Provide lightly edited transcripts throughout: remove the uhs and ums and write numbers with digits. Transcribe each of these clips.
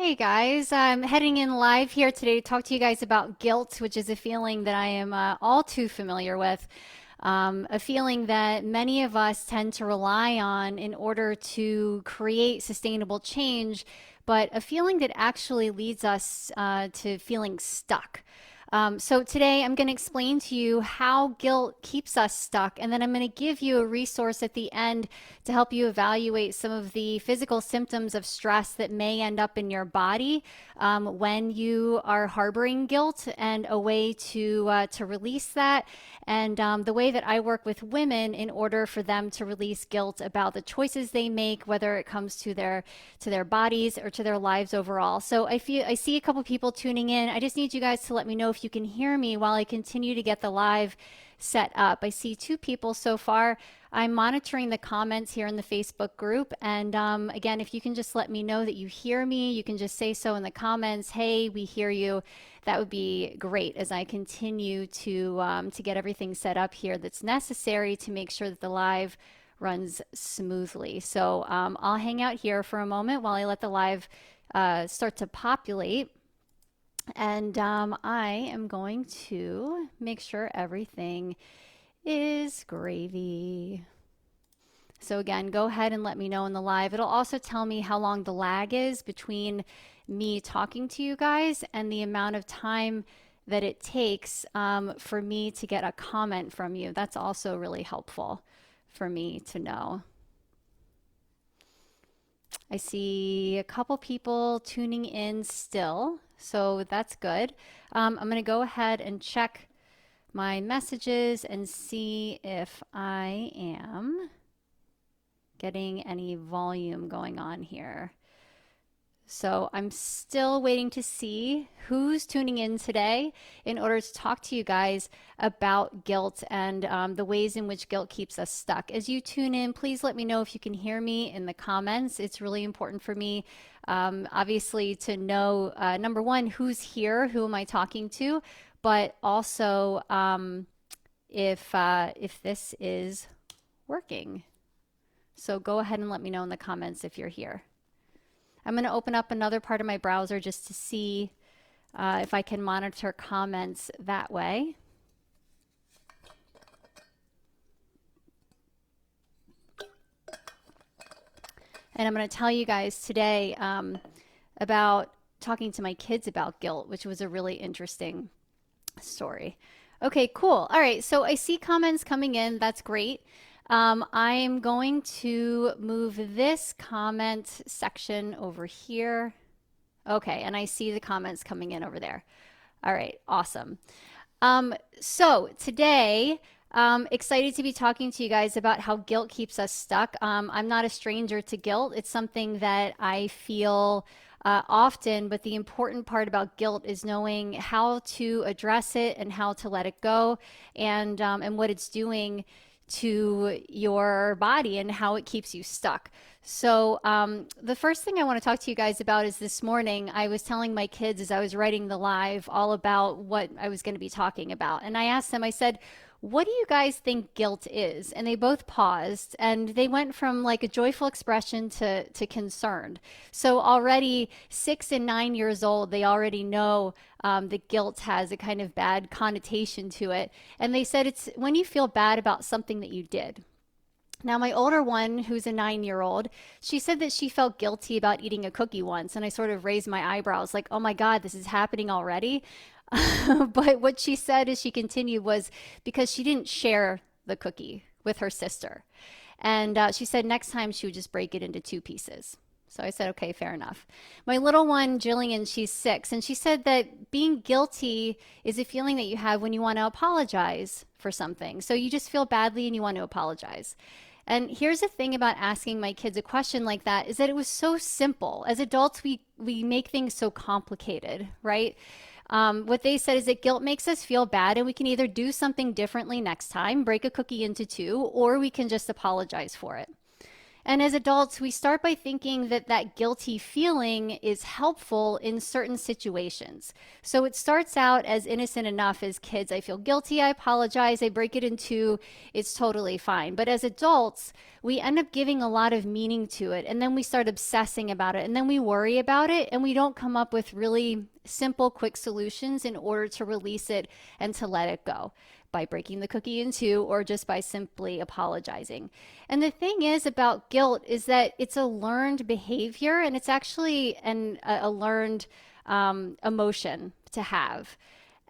Hey guys, I'm heading in live here today to talk to you guys about guilt, which is a feeling that I am all too familiar with. A feeling that many of us tend to rely on in order to create sustainable change, but a feeling that actually leads us to feeling stuck. So today I'm going to explain to you how guilt keeps us stuck, and then I'm going to give you a resource at the end to help you evaluate some of the physical symptoms of stress that may end up in your body when you are harboring guilt, and a way to release that, and the way that I work with women in order for them to release guilt about the choices they make, whether it comes to their bodies or to their lives overall. So I see a couple people tuning in. I just need you guys to let me know if you can hear me while I continue to get the live set up. I see two people so far. I'm monitoring the comments here in the Facebook group. And again, if you can just let me know that you hear me, you can just say so in the comments. Hey, we hear you. That would be great as I continue to get everything set up here that's necessary to make sure that the live runs smoothly. So I'll hang out here for a moment while I let the live start to populate. And I am going to make sure everything is gravy. So again, go ahead and let me know in the live. It'll also tell me how long the lag is between me talking to you guys and the amount of time that it takes for me to get a comment from you. That's also really helpful for me to know. I see a couple people tuning in still, so that's good. I'm going to go ahead and check my messages and see if I am getting any volume going on here. So I'm still waiting to see who's tuning in today in order to talk to you guys about guilt and the ways in which guilt keeps us stuck. As you tune in, please let me know if you can hear me in the comments. It's really important for me, obviously, to know, number one, who's here, who am I talking to, but also if this is working. So go ahead and let me know in the comments if you're here. I'm going to open up another part of my browser just to see if I can monitor comments that way. And I'm going to tell you guys today about talking to my kids about guilt, which was a really interesting story. Okay, cool. All right, so I see comments coming in. That's great. I'm going to move this comment section over here. Okay, and I see the comments coming in over there. All right, awesome. So today, excited to be talking to you guys about how guilt keeps us stuck. I'm not a stranger to guilt. It's something that I feel often, but the important part about guilt is knowing how to address it and how to let it go, and what it's doing to your body and how it keeps you stuck. So, the first thing I want to talk to you guys about is this morning, I was telling my kids as I was writing the live all about what I was going to be talking about. And I asked them, I said, what do you guys think guilt is? And they both paused and they went from like a joyful expression to concerned. So already 6 and 9 years old, they already know that guilt has a kind of bad connotation to it. And they said it's when you feel bad about something that you did. Now, my older one, who's a 9 year old, she said that she felt guilty about eating a cookie once. And I sort of raised my eyebrows, like, oh my God, this is happening already. But what she said as she continued was because she didn't share the cookie with her sister. And she said next time she would just break it into two pieces. So I said, okay, fair enough. My little one, Jillian, she's 6, and she said that being guilty is a feeling that you have when you want to apologize for something. So you just feel badly and you want to apologize. And here's the thing about asking my kids a question like that is that it was so simple. As adults, we make things so complicated, right? What they said is that guilt makes us feel bad, and we can either do something differently next time, break a cookie into two, or we can just apologize for it. And as adults, we start by thinking that that guilty feeling is helpful in certain situations. So it starts out as innocent enough as kids. I feel guilty, I apologize, I break it in two, it's totally fine. But as adults, we end up giving a lot of meaning to it, and then we start obsessing about it, and then we worry about it, and we don't come up with really simple, quick solutions in order to release it and to let it go by breaking the cookie in two or just by simply apologizing. And the thing is about guilt is that it's a learned behavior, and it's actually a learned emotion to have.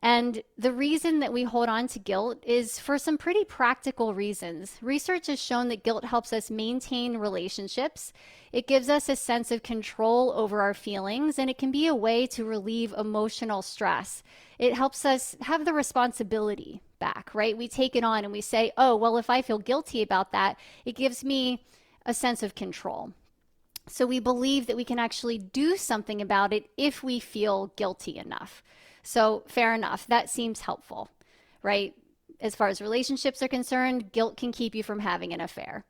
And the reason that we hold on to guilt is for some pretty practical reasons. Research has shown that guilt helps us maintain relationships. It gives us a sense of control over our feelings, and it can be a way to relieve emotional stress. It helps us have the responsibility back, right? We take it on and we say, oh, well, if I feel guilty about that, it gives me a sense of control. So we believe that we can actually do something about it if we feel guilty enough. So fair enough. That seems helpful, right? As far as relationships are concerned, guilt can keep you from having an affair.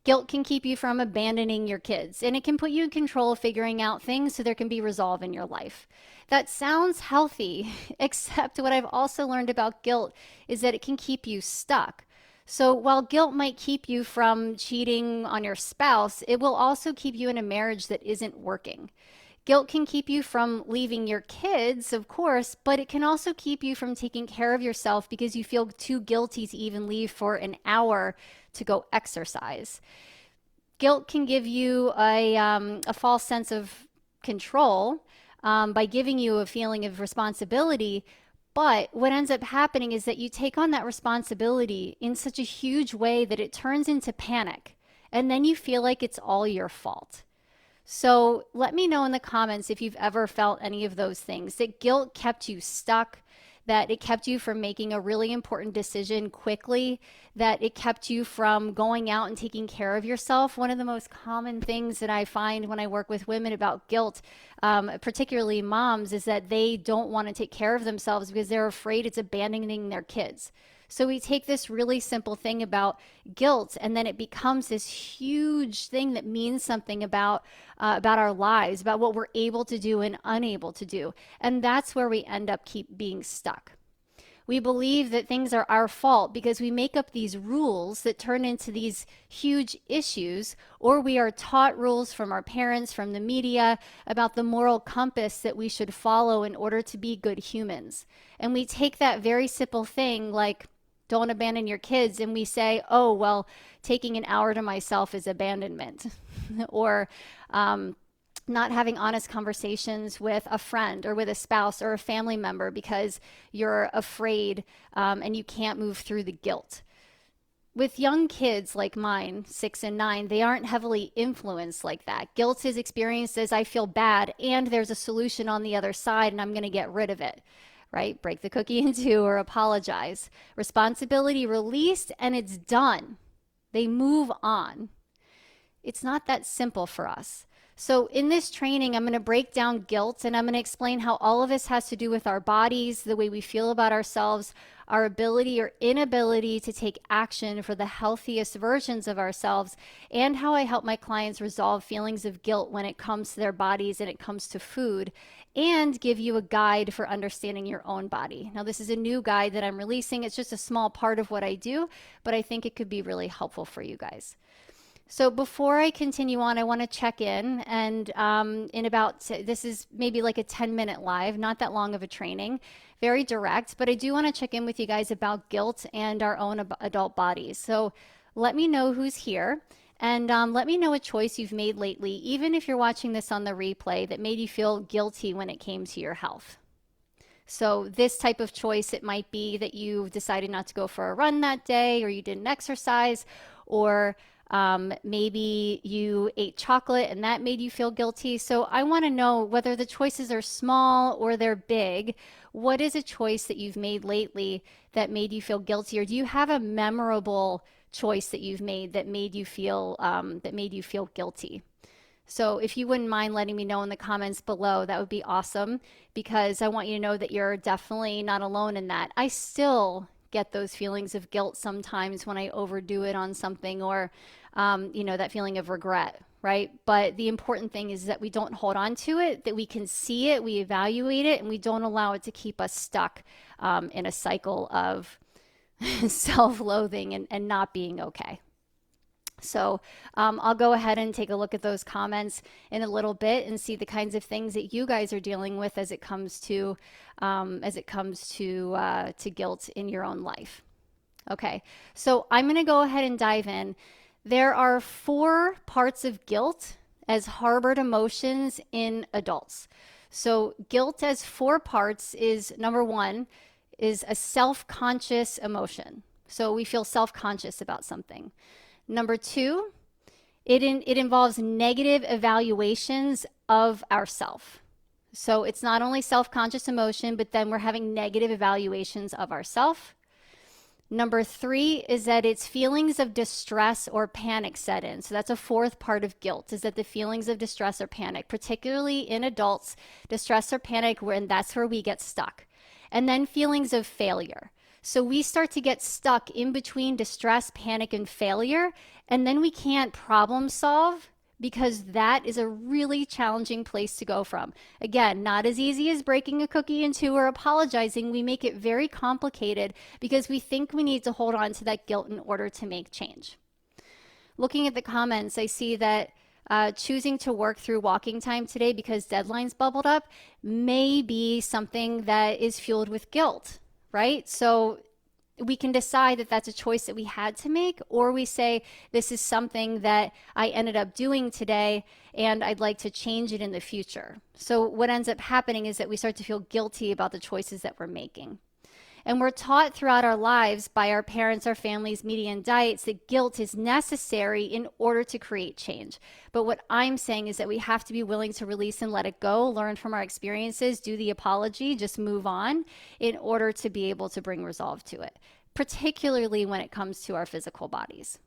Guilt can keep you from abandoning your kids, and it can put you in control of figuring out things so there can be resolve in your life. That sounds healthy, except what I've also learned about guilt is that it can keep you stuck. So while guilt might keep you from cheating on your spouse, it will also keep you in a marriage that isn't working. Guilt can keep you from leaving your kids, of course, but it can also keep you from taking care of yourself because you feel too guilty to even leave for an hour to go exercise. Guilt can give you a false sense of control by giving you a feeling of responsibility. But what ends up happening is that you take on that responsibility in such a huge way that it turns into panic. And then you feel like it's all your fault. So let me know in the comments if you've ever felt any of those things, that guilt kept you stuck, that it kept you from making a really important decision quickly, that it kept you from going out and taking care of yourself. One of the most common things that I find when I work with women about guilt, particularly moms, is that they don't want to take care of themselves because they're afraid it's abandoning their kids. So we take this really simple thing about guilt, and then it becomes this huge thing that means something about our lives, about what we're able to do and unable to do. And that's where we end up keep being stuck. We believe that things are our fault because we make up these rules that turn into these huge issues, or we are taught rules from our parents, from the media, about the moral compass that we should follow in order to be good humans. And we take that very simple thing like, don't abandon your kids, and we say, oh, well, taking an hour to myself is abandonment. or not having honest conversations with a friend or with a spouse or a family member because you're afraid and you can't move through the guilt. With young kids like mine, 6 and 9, they aren't heavily influenced like that. Guilt is experienced as I feel bad and there's a solution on the other side and I'm going to get rid of it, right? Break the cookie in two or apologize. Responsibility released and it's done. They move on. It's not that simple for us. So in this training, I'm going to break down guilt and I'm going to explain how all of this has to do with our bodies, the way we feel about ourselves, our ability or inability to take action for the healthiest versions of ourselves, and how I help my clients resolve feelings of guilt when it comes to their bodies and it comes to food, and give you a guide for understanding your own body. Now, this is a new guide that I'm releasing. It's just a small part of what I do, but I think it could be really helpful for you guys. So before I continue on, I want to check in, and this is maybe like a 10-minute live, not that long of a training, very direct, but I do want to check in with you guys about guilt and our own adult bodies. So let me know who's here, and let me know a choice you've made lately, even if you're watching this on the replay, that made you feel guilty when it came to your health. So this type of choice, it might be that you decided not to go for a run that day, or you didn't exercise, or maybe you ate chocolate and that made you feel guilty. So I want to know whether the choices are small or they're big. What is a choice that you've made lately that made you feel guilty? Or do you have a memorable choice that you've made that made you feel guilty? So if you wouldn't mind letting me know in the comments below, that would be awesome, because I want you to know that you're definitely not alone in that. I still get those feelings of guilt sometimes when I overdo it on something, or that feeling of regret, right? But the important thing is that we don't hold on to it, that we can see it, we evaluate it, and we don't allow it to keep us stuck in a cycle of self-loathing and not being okay. So I'll go ahead and take a look at those comments in a little bit and see the kinds of things that you guys are dealing with as it comes to to guilt in your own life. Okay, so I'm going to go ahead and dive in. There are 4 parts of guilt as harbored emotions in adults. So guilt as 4 parts is, number 1 is a self-conscious emotion. So we feel self-conscious about something. Number 2, it involves negative evaluations of ourself. So it's not only self-conscious emotion, but then we're having negative evaluations of ourself. Number 3 is that it's feelings of distress or panic set in. So that's a 4th part of guilt, is that the feelings of distress or panic, particularly in adults, distress or panic, and that's where we get stuck. And then feelings of failure. So we start to get stuck in between distress, panic, and failure, and then we can't problem solve because that is a really challenging place to go from. Again, not as easy as breaking a cookie in 2 or apologizing. We make it very complicated because we think we need to hold on to that guilt in order to make change. Looking at the comments, I see that choosing to work through walking time today because deadlines bubbled up may be something that is fueled with guilt, right? So we can decide that that's a choice that we had to make, or we say, this is something that I ended up doing today and I'd like to change it in the future. So what ends up happening is that we start to feel guilty about the choices that we're making. And we're taught throughout our lives by our parents, our families, media, and diets that guilt is necessary in order to create change. But what I'm saying is that we have to be willing to release and let it go, learn from our experiences, do the apology, just move on in order to be able to bring resolve to it, particularly when it comes to our physical bodies.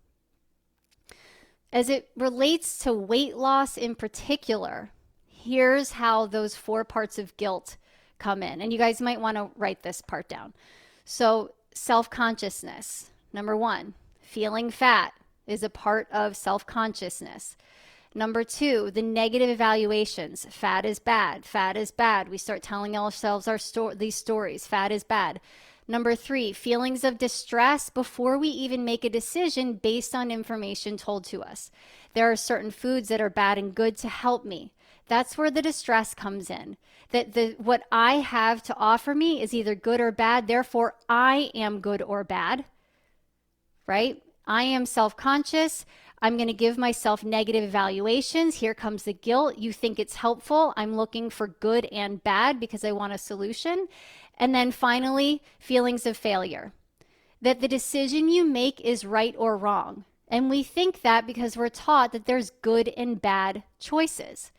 As it relates to weight loss in particular, here's how those 4 parts of guilt come in. And you guys might want to write this part down. So self-consciousness, number 1, feeling fat is a part of self-consciousness. Number 2, the negative evaluations. Fat is bad. Fat is bad. We start telling ourselves these stories. Fat is bad. Number 3, feelings of distress before we even make a decision based on information told to us. There are certain foods that are bad and good to help me. That's where the distress comes in. That what I have to offer me is either good or bad, therefore I am good or bad, right? I am self-conscious. I'm going to give myself negative evaluations. Here comes the guilt. You think it's helpful. I'm looking for good and bad because I want a solution. And then finally, feelings of failure. That the decision you make is right or wrong. And we think that because we're taught that there's good and bad choices.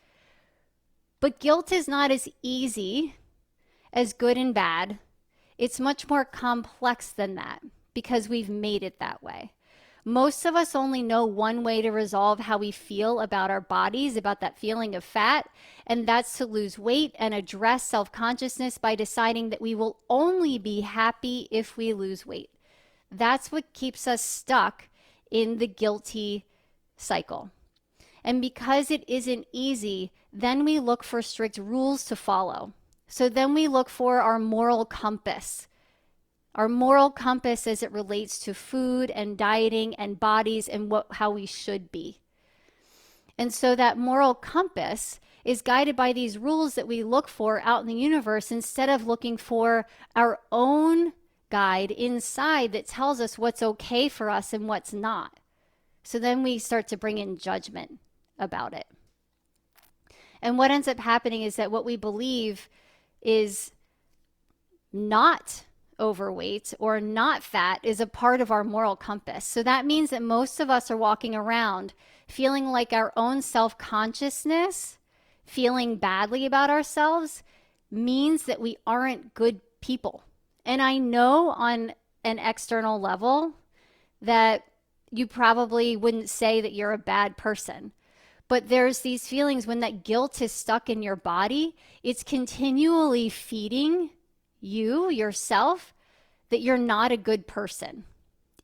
But guilt is not as easy as good and bad. It's much more complex than that because we've made it that way. Most of us only know one way to resolve how we feel about our bodies, about that feeling of fat, and that's to lose weight and address self-consciousness by deciding that we will only be happy if we lose weight. That's what keeps us stuck in the guilty cycle. And because it isn't easy, then we look for strict rules to follow. So then we look for our moral compass. Our moral compass as it relates to food and dieting and bodies and how we should be. And so that moral compass is guided by these rules that we look for out in the universe instead of looking for our own guide inside that tells us what's okay for us and what's not. So then we start to bring in judgment about it. And what ends up happening is that what we believe is not overweight or not fat is a part of our moral compass. So that means that most of us are walking around feeling like our own self-consciousness, feeling badly about ourselves, means that we aren't good people. And I know on an external level that you probably wouldn't say that you're a bad person. But there's these feelings when that guilt is stuck in your body, it's continually feeding you, yourself, that you're not a good person.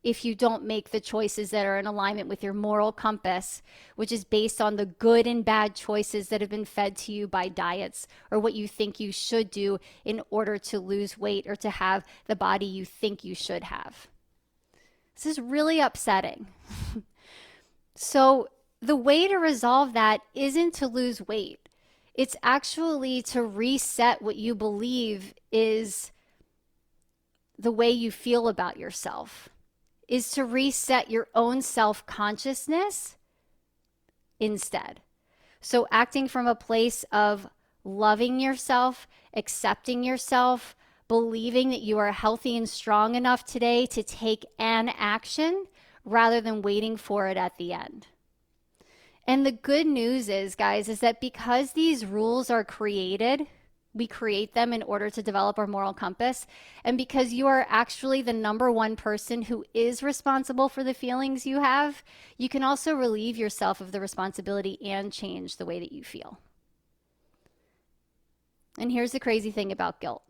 if you don't make the choices that are in alignment with your moral compass, which is based on the good and bad choices that have been fed to you by diets or what you think you should do in order to lose weight or to have the body you think you should have. This is really upsetting. So the way to resolve that isn't to lose weight. It's actually to reset what you believe is the way you feel about yourself, is to reset your own self-consciousness instead. So acting from a place of loving yourself, accepting yourself, believing that you are healthy and strong enough today to take an action rather than waiting for it at the end. And the good news is, guys, is that because these rules are created, we create them in order to develop our moral compass. And because you are actually the number one person who is responsible for the feelings you have, you can also relieve yourself of the responsibility and change the way that you feel. And here's the crazy thing about guilt.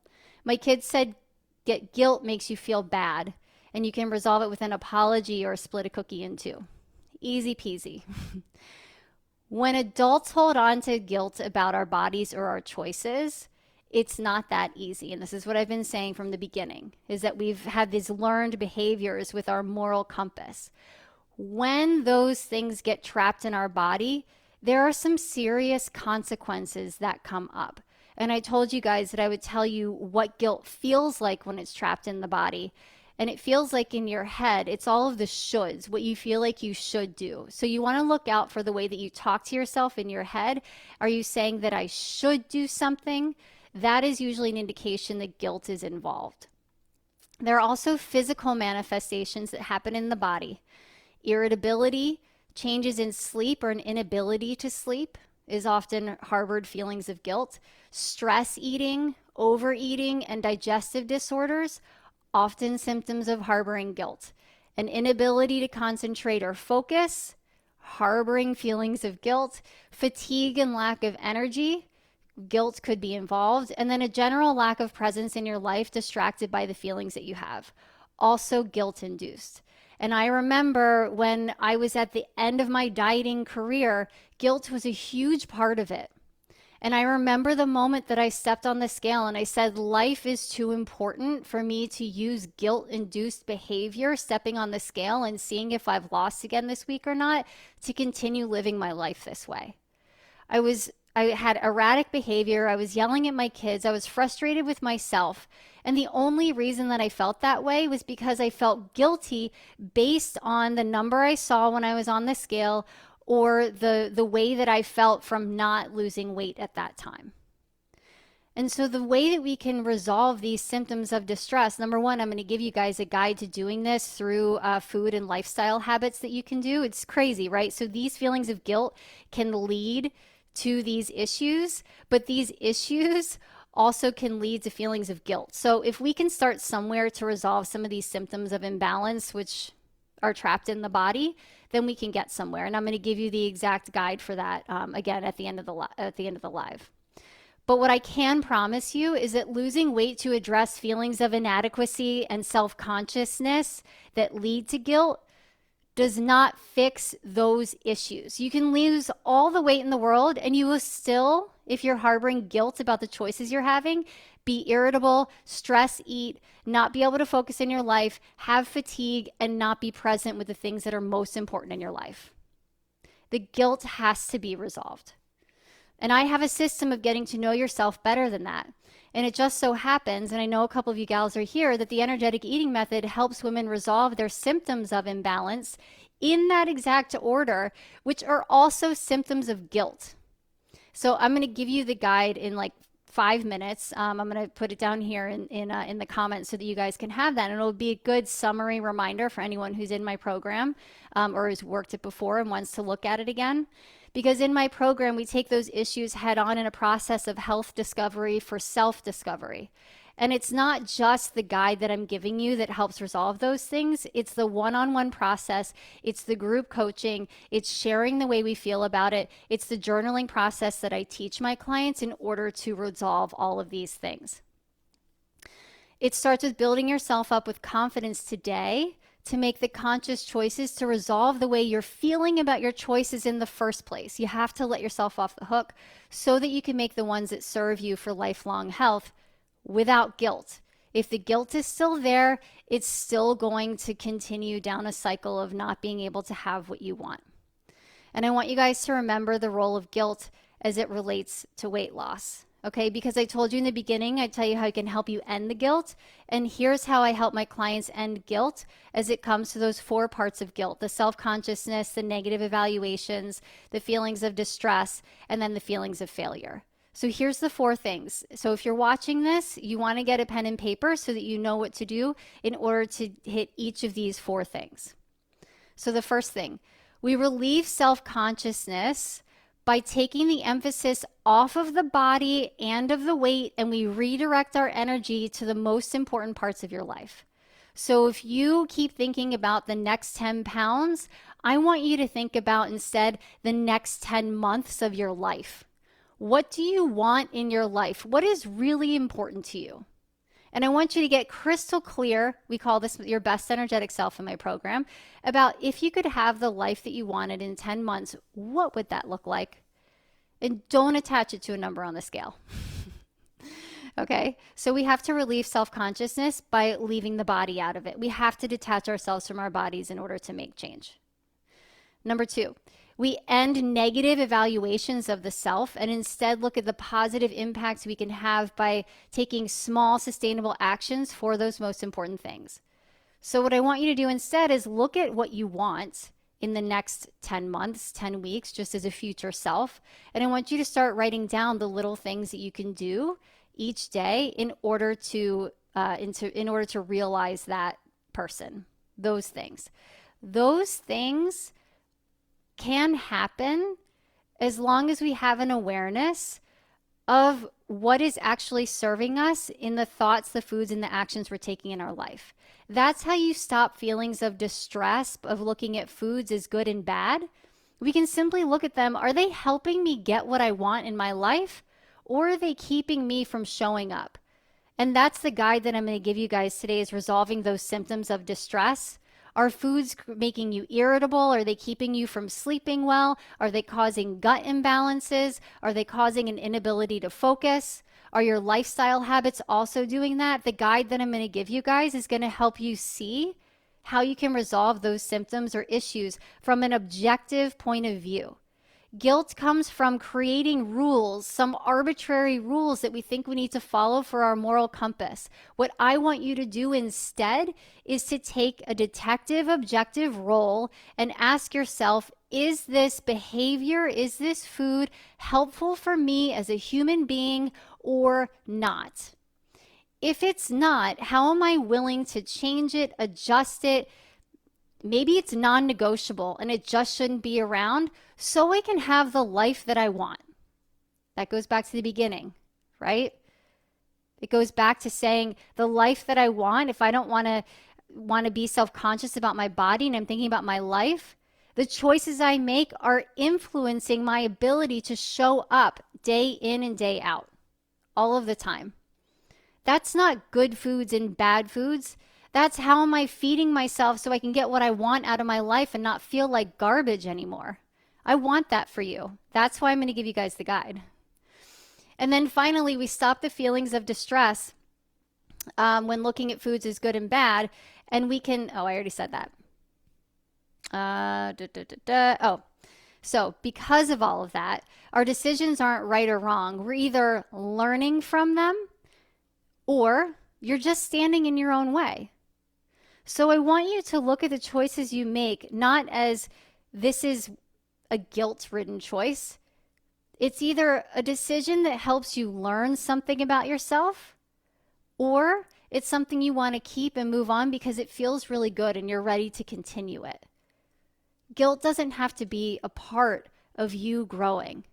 My kids said guilt makes you feel bad, and you can resolve it with an apology or split a cookie in two. Easy peasy. When adults hold on to guilt about our bodies or our choices, it's not that easy. And this is what I've been saying from the beginning, is that we've had these learned behaviors with our moral compass. When those things get trapped in our body, there are some serious consequences that come up. And I told you guys that I would tell you what guilt feels like when it's trapped in the body. And it feels like in your head, it's all of the shoulds, what you feel like you should do. So you want to look out for the way that you talk to yourself in your head. Are you saying that I should do something? That is usually an indication that guilt is involved. There are also physical manifestations that happen in the body. Irritability, changes in sleep or an inability to sleep is often harbored feelings of guilt. Stress eating, overeating, and digestive disorders, often symptoms of harboring guilt. An inability to concentrate or focus, harboring feelings of guilt. Fatigue and lack of energy, guilt could be involved. And then a general lack of presence in your life, distracted by the feelings that you have, also guilt induced. And I remember when I was at the end of my dieting career, guilt was a huge part of it. And I remember the moment that I stepped on the scale and I said, life is too important for me to use guilt-induced behavior, stepping on the scale and seeing if I've lost again this week or not, to continue living my life this way. I had erratic behavior. I was yelling at my kids. I was frustrated with myself. And the only reason that I felt that way was because I felt guilty based on the number I saw when I was on the scale, or the way that I felt from not losing weight at that time. And so the way that we can resolve these symptoms of distress, number one, I'm going to give you guys a guide to doing this through food and lifestyle habits that you can do. It's crazy, right? So these feelings of guilt can lead to these issues, but these issues also can lead to feelings of guilt. So if we can start somewhere to resolve some of these symptoms of imbalance, which are trapped in the body, then we can get somewhere. And I'm going to give you the exact guide for that again at the end of the live. But what I can promise you is that losing weight to address feelings of inadequacy and self-consciousness that lead to guilt does not fix those issues. You can lose all the weight in the world and you will still, if you're harboring guilt about the choices you're having, be irritable, stress eat, not be able to focus in your life, have fatigue, and not be present with the things that are most important in your life. The guilt has to be resolved. And I have a system of getting to know yourself better than that. And it just so happens, and I know a couple of you gals are here, that the energetic eating method helps women resolve their symptoms of imbalance in that exact order, which are also symptoms of guilt. So I'm going to give you the guide in like 5 minutes. I'm going to put it down here in the comments so that you guys can have that. And it'll be a good summary reminder for anyone who's in my program or has worked it before and wants to look at it again. Because in my program, we take those issues head on in a process of health discovery for self-discovery. And it's not just the guide that I'm giving you that helps resolve those things. It's the one-on-one process. It's the group coaching. It's sharing the way we feel about it. It's the journaling process that I teach my clients in order to resolve all of these things. It starts with building yourself up with confidence today to make the conscious choices to resolve the way you're feeling about your choices in the first place. You have to let yourself off the hook so that you can make the ones that serve you for lifelong health without guilt. If the guilt is still there, it's still going to continue down a cycle of not being able to have what you want. And I want you guys to remember the role of guilt as it relates to weight loss. Okay, because I told you in the beginning, I tell you how I can help you end the guilt. And here's how I help my clients end guilt as it comes to those 4 parts of guilt: the self-consciousness, the negative evaluations, the feelings of distress, and then the feelings of failure. So here's the 4 things. So if you're watching this, you want to get a pen and paper so that you know what to do in order to hit each of these 4 things. So the first thing, we relieve self-consciousness by taking the emphasis off of the body and of the weight, and we redirect our energy to the most important parts of your life. So if you keep thinking about the next 10 pounds, I want you to think about instead the next 10 months of your life. What do you want in your life? What is really important to you? And I want you to get crystal clear, we call this your best energetic self in my program, about if you could have the life that you wanted in 10 months, what would that look like? And don't attach it to a number on the scale. Okay, so we have to relieve self-consciousness by leaving the body out of it. We have to detach ourselves from our bodies in order to make change. Number 2, we end negative evaluations of the self and instead look at the positive impacts we can have by taking small, sustainable actions for those most important things. So what I want you to do instead is look at what you want in the next 10 months, 10 weeks, just as a future self. And I want you to start writing down the little things that you can do each day in order to realize that person, those things. Those things can happen as long as we have an awareness of what is actually serving us in the thoughts, the foods, and the actions we're taking in our life. That's how you stop feelings of distress, of looking at foods as good and bad. We can simply look at them. Are they helping me get what I want in my life, or are they keeping me from showing up? And that's the guide that I'm going to give you guys today, is resolving those symptoms of distress. Are foods making you irritable? Are they keeping you from sleeping well? Are they causing gut imbalances? Are they causing an inability to focus? Are your lifestyle habits also doing that? The guide that I'm going to give you guys is going to help you see how you can resolve those symptoms or issues from an objective point of view. Guilt comes from creating rules, some arbitrary rules that we think we need to follow for our moral compass. What I want you to do instead is to take a detective, objective role and ask yourself, is this behavior, is this food helpful for me as a human being or not? If it's not, how am I willing to change it, adjust it? Maybe it's non-negotiable and it just shouldn't be around so I can have the life that I want. That goes back to the beginning, right? It goes back to saying the life that I want, if I don't want to be self-conscious about my body and I'm thinking about my life, the choices I make are influencing my ability to show up day in and day out, all of the time. That's not good foods and bad foods. That's how am I feeding myself so I can get what I want out of my life and not feel like garbage anymore. I want that for you. That's why I'm going to give you guys the guide. And then finally, we stop the feelings of distress when looking at foods as good and bad. And we can, I already said that. So because of all of that, our decisions aren't right or wrong. We're either learning from them or you're just standing in your own way. So I want you to look at the choices you make, not as this is a guilt-ridden choice. It's either a decision that helps you learn something about yourself, or it's something you want to keep and move on because it feels really good and you're ready to continue it. Guilt doesn't have to be a part of you growing.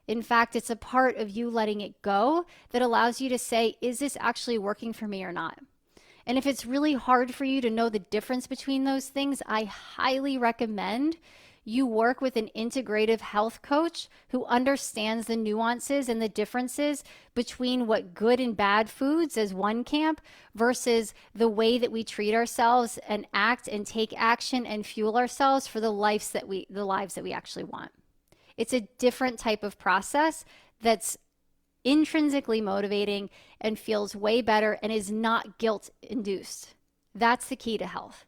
In fact, it's a part of you letting it go that allows you to say, is this actually working for me or not? And if it's really hard for you to know the difference between those things, I highly recommend You work with an integrative health coach who understands the nuances and the differences between what good and bad foods as one camp versus the way that we treat ourselves and act and take action and fuel ourselves for the lives that we actually want. It's a different type of process that's intrinsically motivating and feels way better and is not guilt induced. That's the key to health.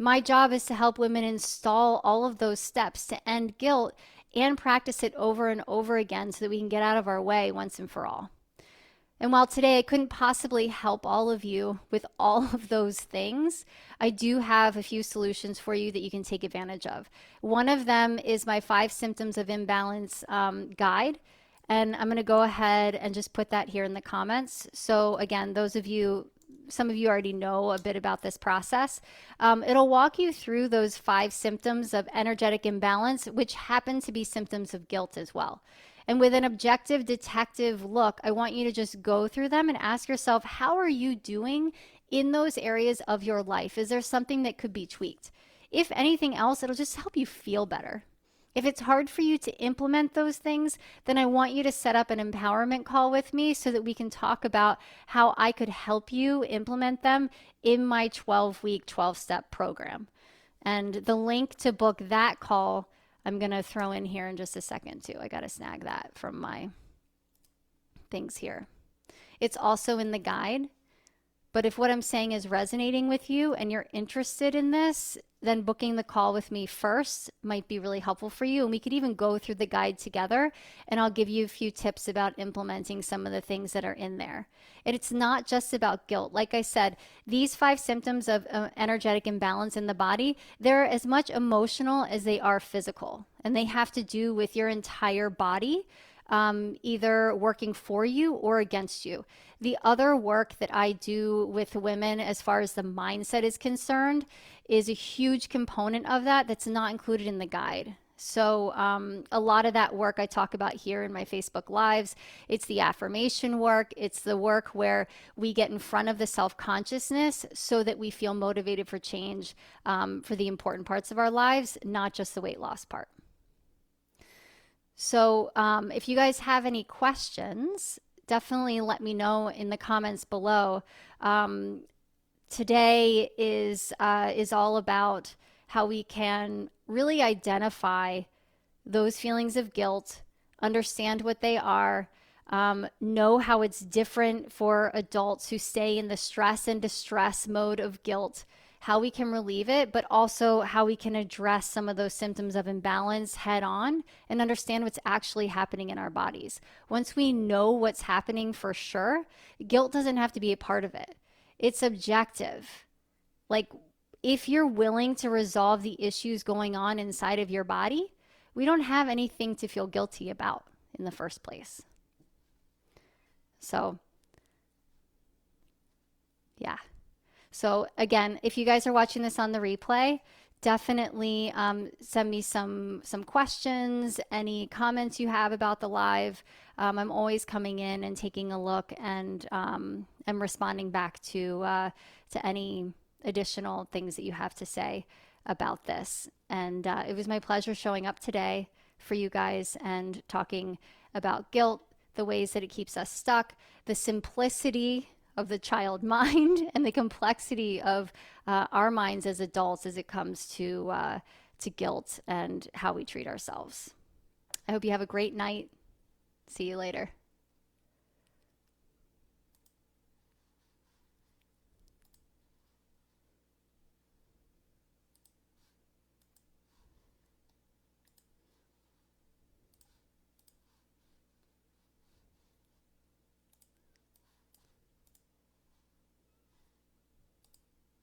My job is to help women install all of those steps to end guilt and practice it over and over again so that we can get out of our way once and for all. And while today I couldn't possibly help all of you with all of those things, I do have a few solutions for you that you can take advantage of. One of them is my 5 symptoms of imbalance guide. And I'm going to go ahead and just put that here in the comments. So again, some of you already know a bit about this process. It'll walk you through those 5 symptoms of energetic imbalance, which happen to be symptoms of guilt as well. And with an objective detective look, I want you to just go through them and ask yourself, how are you doing in those areas of your life? Is there something that could be tweaked? If anything else, it'll just help you feel better. If it's hard for you to implement those things, then I want you to set up an empowerment call with me so that we can talk about how I could help you implement them in my 12-week, 12-step program. And the link to book that call, I'm going to throw in here in just a second too. I got to snag that from my things here. It's also in the guide. But if what I'm saying is resonating with you and you're interested in this, then booking the call with me first might be really helpful for you. And we could even go through the guide together and I'll give you a few tips about implementing some of the things that are in there. And it's not just about guilt. Like I said, these 5 symptoms of energetic imbalance in the body, they're as much emotional as they are physical. And they have to do with your entire body. Either working for you or against you. The other work that I do with women as far as the mindset is concerned is a huge component of that that's not included in the guide. So a lot of that work I talk about here in my Facebook Lives. It's the affirmation work. It's the work where we get in front of the self-consciousness so that we feel motivated for change for the important parts of our lives, not just the weight loss part. So if you guys have any questions, definitely let me know in the comments below. Today is all about how we can really identify those feelings of guilt, understand what they are, know how it's different for adults who stay in the stress and distress mode of guilt, how we can relieve it, but also how we can address some of those symptoms of imbalance head on and understand what's actually happening in our bodies. Once we know what's happening for sure, guilt doesn't have to be a part of it. It's objective. Like, if you're willing to resolve the issues going on inside of your body, we don't have anything to feel guilty about in the first place. So, yeah. So again, if you guys are watching this on the replay, definitely send me some questions, any comments you have about the live. I'm always coming in and taking a look and responding back to any additional things that you have to say about this. And it was my pleasure showing up today for you guys and talking about guilt, the ways that it keeps us stuck, the simplicity of the child mind and the complexity of our minds as adults as it comes to guilt and how we treat ourselves. I hope you have a great night. See you later.